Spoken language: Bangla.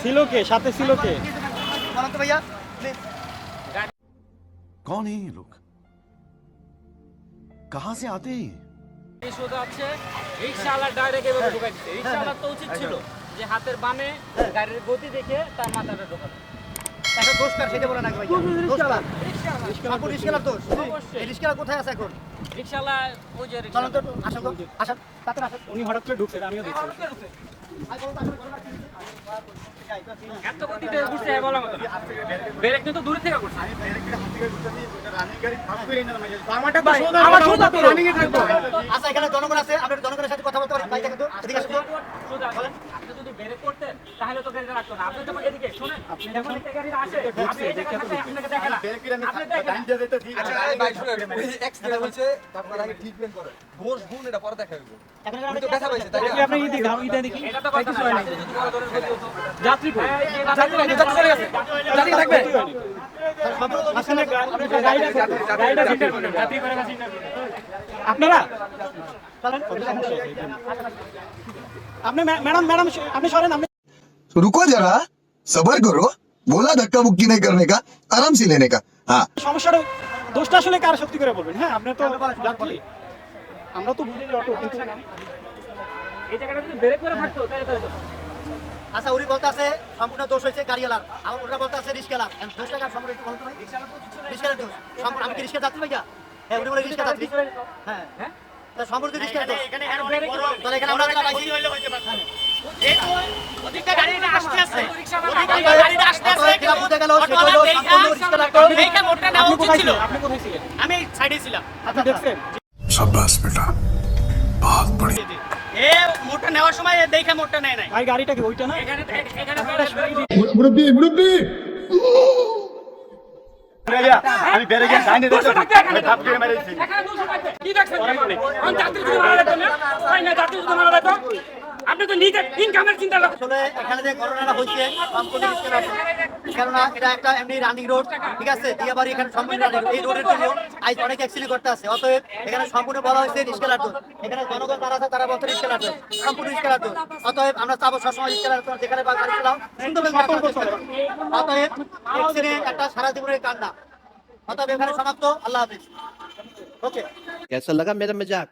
ছিল কে, সাথে ছিল কে? বলেন তো ভাইয়া প্লিজ। कौन है ये लोग? कहां से आते हैं? এই সোজা আছে রিকশাওয়ালা ডাইরেক্ট এভাবে ঢুকাই দিচ্ছে। রিকশাওয়ালার তো উচিত ছিল যে হাতের বামে গাড়ির গতি দেখে তার মাথাটা ঢোকানো। একটা দোষ কার সেটা বলেন আগে ভাইয়া। দোষ কার? রিকশাওয়ালা সম্পূর্ণ রিস্কেলার দোষ। অবশ্যই। এই রিস্কেলার কোথায় আছে এখন? রিকশাওয়ালা ওই যে চলেন তো রিকশাওয়ালা আসেন তো আসেন তাড়াতাড়ি আসেন। উনি হঠাৎ করে ঢুকছে, আমিও দেখছি। এত গতিতে ঘুরছে বলার মতো না। ব্রেক তো দূরে থেকে করছে। আমার সোজা তো রানিং এ থাকবো। আচ্ছা এখানে জনগণ আছে, আপনারা জনগণের সাথে কথা বলতে পারেন। ভাই দেখেন তো এদিকে আসুন তো। সোজা বলেন আপনি যদি ব্রেক করতেন তাহলে তো গাড়িটা রাখতো না। আপনি তো এদিকে শুনেন আপনি যখন একটা গাড়ি আসে আপনি এই জায়গায় থাকতে আপনাকে দেখে না। আপনি দেখেন আচ্ছা এই ভাই শুনেন ওই এক্সিডেন্ট হয়েছে আপনারা আগে ট্রিটমেন্ট করেন ঘোষ গুণ এটা পরে দেখা হবে এখন আমি তো ব্যথা পাইছি তাই দেখি আপনি ইদি দাও, ইদা দেখি। এটা তো কথা না। আপনি যদি বড় ধরনের গতি হতো যাত্রী কই? যাত্রী থাকবে। আসলে গাড়িটা ফিল্টার করেন, যাত্রী করে কাছে ফিল্টার করেন। আপনারা আপনি ম্যাডাম আপনি সরেন। আপনি तो रुको जरा सबर करो बोला धक्का मुक्की नहीं करने का आराम से लेने का हाँ সমস্যাটা দোষটা আসলে কার সত্যি করে বলবেন? হ্যাঁ আপনি তো যাত্রী, আমরা তো বুঝি যে অটো, কিন্তু এই জায়গাটা যদি ব্রেক করে থাকতো তাহলে তো হতো। আচ্ছা উনি বলতে আছে সম্পূর্ণ দোষ হয়েছে গাড়িওয়ালার, আর ওরা বলতে আছে রিস্কেলার। দোষটা কার সম্পূর্ণ একটু বলতে ভাই? রিস্কেলার দোষ। সম্পূর্ণ আমি কি রিস্কা যাত্রী ভাইয়া? হ্যাঁ উনি বলে রিস্কা যাত্রী। হ্যাঁ হ্যাঁ তা সম্পূর্ণ রিস্কেলার দোষ। তাহলে এখানে আমরা যারা পাইছি আপনি কোথায় ছিলেন? আপনি কোথায় ছিলেন? আমি সাইডে ছিলাম। আপনি দেখছেন? शाबाश बेटा बहुत बढ़िया এ মোটটা নেওয়ার সময় এ দেখে মোটটা নেয় নাই। ভাই গাড়িটা কি ওইটা না? এখানে मुरब्बी मुरब्बी আমি বেরে গিয়ে ডাইনে দেখতে এখানে 200 পাইছে। কি দেখছেন এখানে? কোন যাত্রী যদি মারা যেত না? তাই না যাত্রী যদি মারা যেত? আপনি তো নিজে ইনকামের চিন্তা করেন। আসলে এখানে যে ঘটনাটা হয়েছে সম্পূর্ণ রিস্কেলার দোষ। কেননা এটা একটা এমনি রানিং রোড, ঠিক আছে? দিয়াবাড়ি এখানে সম্পূর্ণ রানিং রোড। এই রোডের জন্য আজ অনেক অ্যাক্সিডেন্ট করতে আছে। অতএব এখানে সম্পূর্ণ বলা হয়েছে রিস্কেলার দোষ। এখানে জনগণ যারা আছে তারা বলছে রিস্কেলার দোষ, সম্পূর্ণ রিস্কেলার দোষ। অতএব আমরা চাবো সবসময় রিস্কেলার দোষ যেখানে বা গাড়ি চালাও সুন্দরভাবে চালানোর চেষ্টা করো। অতএব অ্যাক্সিডেন্ট একটা সারা জীবনের কান্না। অতএব এখানে সমাপ্ত। আল্লাহ হাফিজ। ওকে कैसा लगा मेरा मजाक